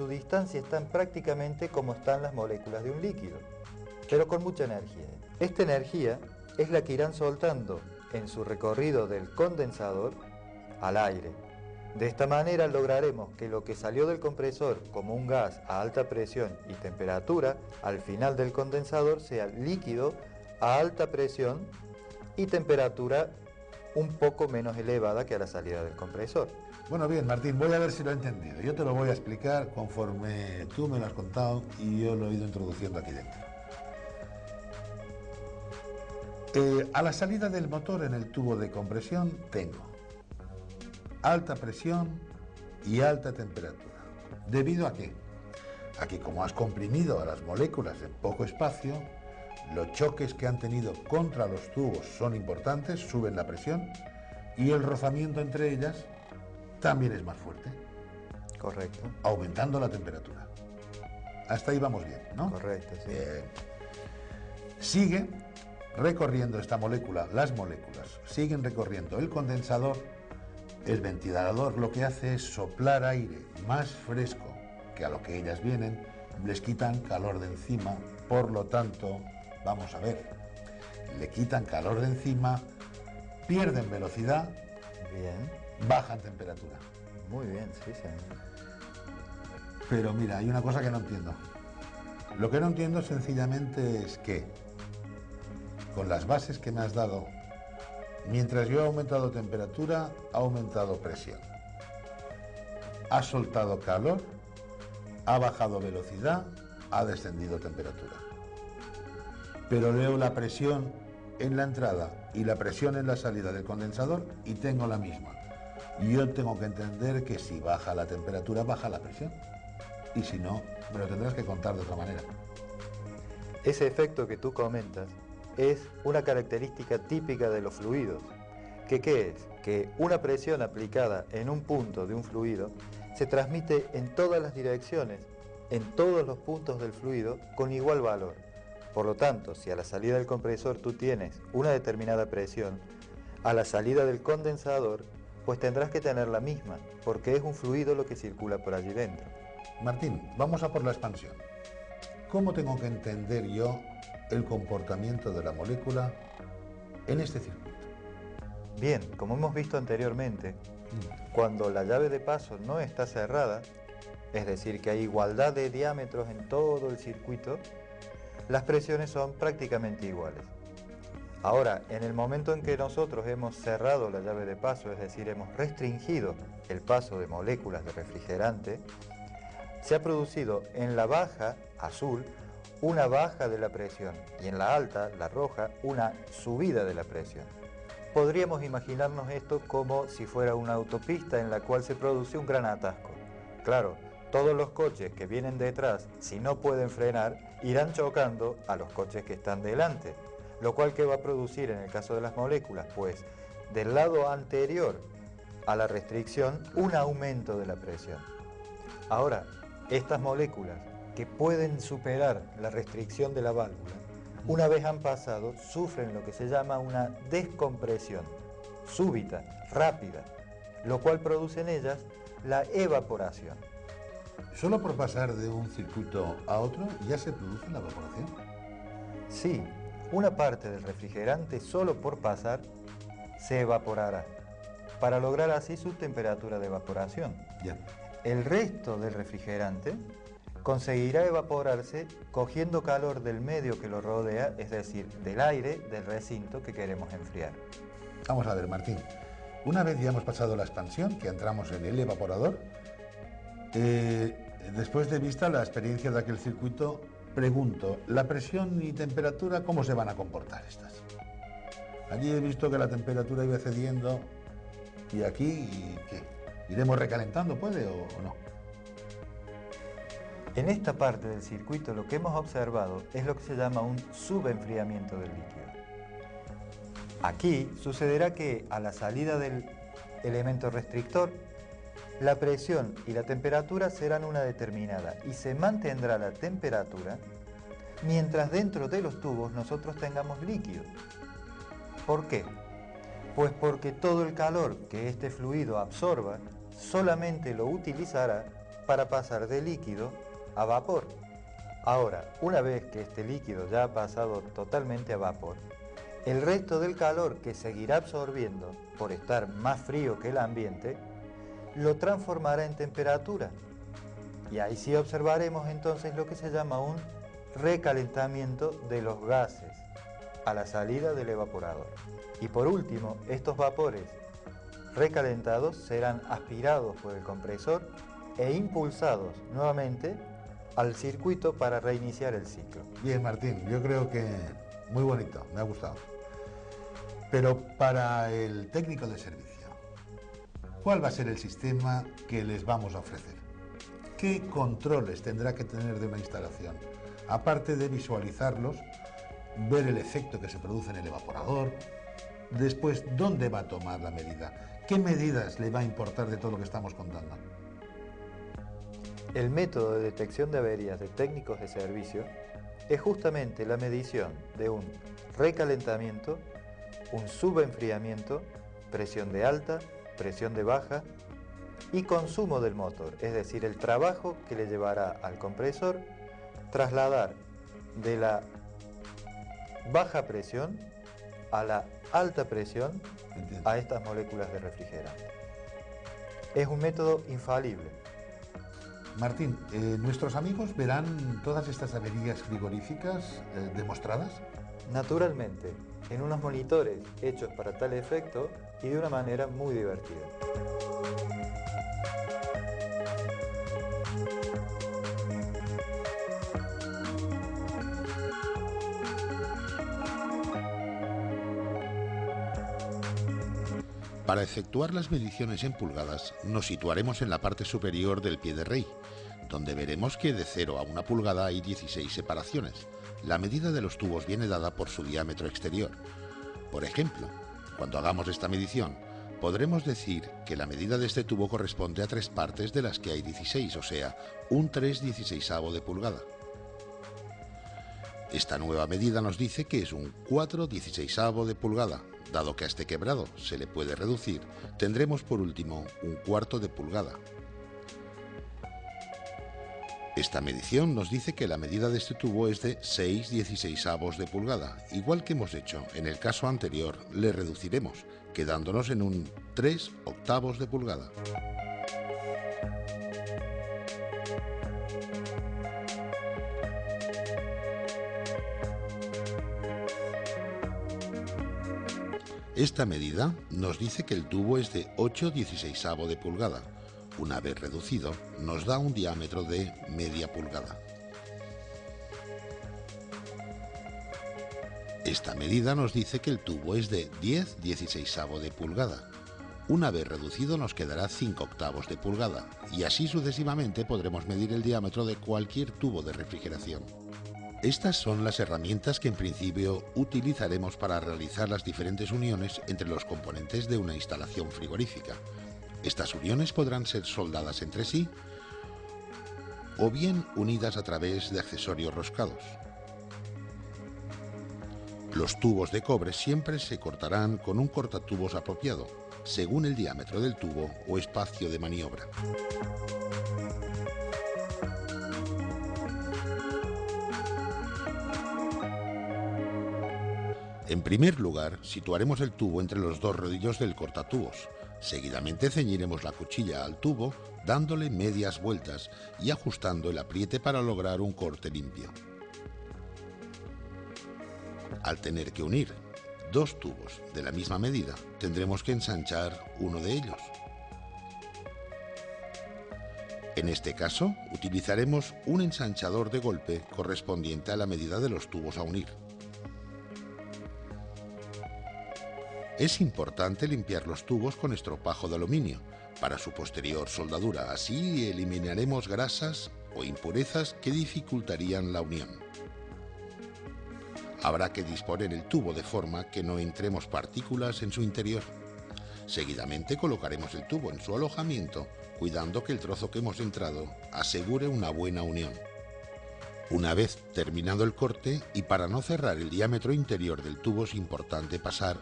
su distancia están prácticamente como están las moléculas de un líquido, pero con mucha energía. Esta energía es la que irán soltando en su recorrido del condensador al aire. De esta manera lograremos que lo que salió del compresor como un gas a alta presión y temperatura, al final del condensador sea líquido a alta presión y temperatura un poco menos elevada que a la salida del compresor. Bueno, bien, Martín, voy a ver si lo he entendido. Yo te lo voy a explicar conforme tú me lo has contado y yo lo he ido introduciendo aquí dentro. A la salida del motor en el tubo de compresión tengo alta presión y alta temperatura. ¿Debido a qué? A que como has comprimido a las moléculas en poco espacio, los choques que han tenido contra los tubos son importantes, suben la presión y el rozamiento entre ellas también es más fuerte. Correcto. Aumentando la temperatura. Hasta ahí vamos bien, ¿no? Correcto, sí. Sigue recorriendo esta molécula, las moléculas siguen recorriendo el condensador. El ventilador lo que hace es soplar aire más fresco que a lo que ellas vienen, les quitan calor de encima, por lo tanto, vamos a ver, le quitan calor de encima, pierden velocidad, Bien. bajan temperatura. Muy bien, sí, sí. Pero mira, hay una cosa que no entiendo. Lo que no entiendo sencillamente es que, con las bases que me has dado, mientras yo he aumentado temperatura, ha aumentado presión. Ha soltado calor, ha bajado velocidad, ha descendido temperatura. Pero leo la presión en la entrada y la presión en la salida del condensador y tengo la misma. Yo tengo que entender que si baja la temperatura, baja la presión. Y si no, me lo tendrás que contar de otra manera. Ese efecto que tú comentas es una característica típica de los fluidos. ¿Qué es? Que una presión aplicada en un punto de un fluido se transmite en todas las direcciones, en todos los puntos del fluido, con igual valor. Por lo tanto, si a la salida del compresor tú tienes una determinada presión, a la salida del condensador, pues tendrás que tener la misma, porque es un fluido lo que circula por allí dentro. Martín, vamos a por la expansión. ¿Cómo tengo que entender yo el comportamiento de la molécula en este circuito? Bien, como hemos visto anteriormente, cuando la llave de paso no está cerrada, es decir, que hay igualdad de diámetros en todo el circuito, las presiones son prácticamente iguales. Ahora, en el momento en que nosotros hemos cerrado la llave de paso, es decir, hemos restringido el paso de moléculas de refrigerante, se ha producido en la baja, azul, una baja de la presión y en la alta, la roja, una subida de la presión. Podríamos imaginarnos esto como si fuera una autopista en la cual se produce un gran atasco. Claro, todos los coches que vienen detrás, si no pueden frenar, irán chocando a los coches que están delante, lo cual ¿qué va a producir en el caso de las moléculas? Pues del lado anterior a la restricción, un aumento de la presión. Ahora, estas moléculas que pueden superar la restricción de la válvula, una vez han pasado, sufren lo que se llama una descompresión súbita, rápida, lo cual produce en ellas la evaporación. ¿Solo por pasar de un circuito a otro ya se produce la evaporación? Sí, una parte del refrigerante solo por pasar se evaporará, para lograr así su temperatura de evaporación. Ya. El resto del refrigerante conseguirá evaporarse cogiendo calor del medio que lo rodea, es decir, del aire del recinto que queremos enfriar. Vamos a ver, Martín. Una vez ya hemos pasado la expansión, que entramos en el evaporador, después de vista la experiencia de aquel circuito, pregunto, ¿la presión y temperatura cómo se van a comportar estas? Allí he visto que la temperatura iba cediendo y aquí, ¿qué? ¿Iremos recalentando, puede o no? En esta parte del circuito lo que hemos observado es lo que se llama un subenfriamiento del líquido. Aquí sucederá que a la salida del elemento restrictor, la presión y la temperatura serán una determinada y se mantendrá la temperatura mientras dentro de los tubos nosotros tengamos líquido. ¿Por qué? Pues porque todo el calor que este fluido absorba solamente lo utilizará para pasar de líquido a vapor. Ahora, una vez que este líquido ya ha pasado totalmente a vapor, el resto del calor que seguirá absorbiendo por estar más frío que el ambiente, lo transformará en temperatura. Y ahí sí observaremos entonces lo que se llama un recalentamiento de los gases a la salida del evaporador. Y por último, estos vapores recalentados serán aspirados por el compresor e impulsados nuevamente al circuito para reiniciar el ciclo. Bien, Martín, yo creo que muy bonito, me ha gustado. Pero para el técnico de servicio, ¿cuál va a ser el sistema que les vamos a ofrecer? ¿Qué controles tendrá que tener de una instalación? Aparte de visualizarlos, ver el efecto que se produce en el evaporador, después, ¿dónde va a tomar la medida? ¿Qué medidas le va a importar de todo lo que estamos contando? El método de detección de averías de técnicos de servicio es justamente la medición de un recalentamiento, un subenfriamiento, presión de alta, presión de baja y consumo del motor, es decir, el trabajo que le llevará al compresor trasladar de la baja presión a la alta presión a estas moléculas de refrigerante. Es un método infalible. Martín, ¿nuestros amigos verán todas estas averías frigoríficas demostradas? Naturalmente, en unos monitores hechos para tal efecto y de una manera muy divertida. Para efectuar las mediciones en pulgadas, nos situaremos en la parte superior del pie de rey, donde veremos que de 0 a 1 pulgada hay 16 separaciones. La medida de los tubos viene dada por su diámetro exterior. Por ejemplo, cuando hagamos esta medición, podremos decir que la medida de este tubo corresponde a 3 partes de las que hay 16, o sea, un 3/16 de pulgada. Esta nueva medida nos dice que es un 4/16 de pulgada. Dado que a este quebrado se le puede reducir, tendremos por último un 1/4 de pulgada. Esta medición nos dice que la medida de este tubo es de 6/16 de pulgada. Igual que hemos hecho en el caso anterior, le reduciremos, quedándonos en un 3/8 de pulgada. Esta medida nos dice que el tubo es de 8/16 de pulgada. Una vez reducido, nos da un diámetro de media pulgada. Esta medida nos dice que el tubo es de 10/16 de pulgada. Una vez reducido nos quedará 5/8 de pulgada, y así sucesivamente podremos medir el diámetro de cualquier tubo de refrigeración. Estas son las herramientas que en principio utilizaremos para realizar las diferentes uniones entre los componentes de una instalación frigorífica. Estas uniones podrán ser soldadas entre sí o bien unidas a través de accesorios roscados. Los tubos de cobre siempre se cortarán con un cortatubos apropiado, según el diámetro del tubo o espacio de maniobra. En primer lugar, situaremos el tubo entre los 2 rodillos del cortatubos. Seguidamente ceñiremos la cuchilla al tubo, dándole medias vueltas y ajustando el apriete para lograr un corte limpio. Al tener que unir 2 tubos de la misma medida, tendremos que ensanchar uno de ellos. En este caso, utilizaremos un ensanchador de golpe correspondiente a la medida de los tubos a unir. Es importante limpiar los tubos con estropajo de aluminio para su posterior soldadura. Así eliminaremos grasas o impurezas que dificultarían la unión. Habrá que disponer el tubo de forma que no entremos partículas en su interior. Seguidamente colocaremos el tubo en su alojamiento, cuidando que el trozo que hemos entrado asegure una buena unión. Una vez terminado el corte, y para no cerrar el diámetro interior del tubo, es importante pasar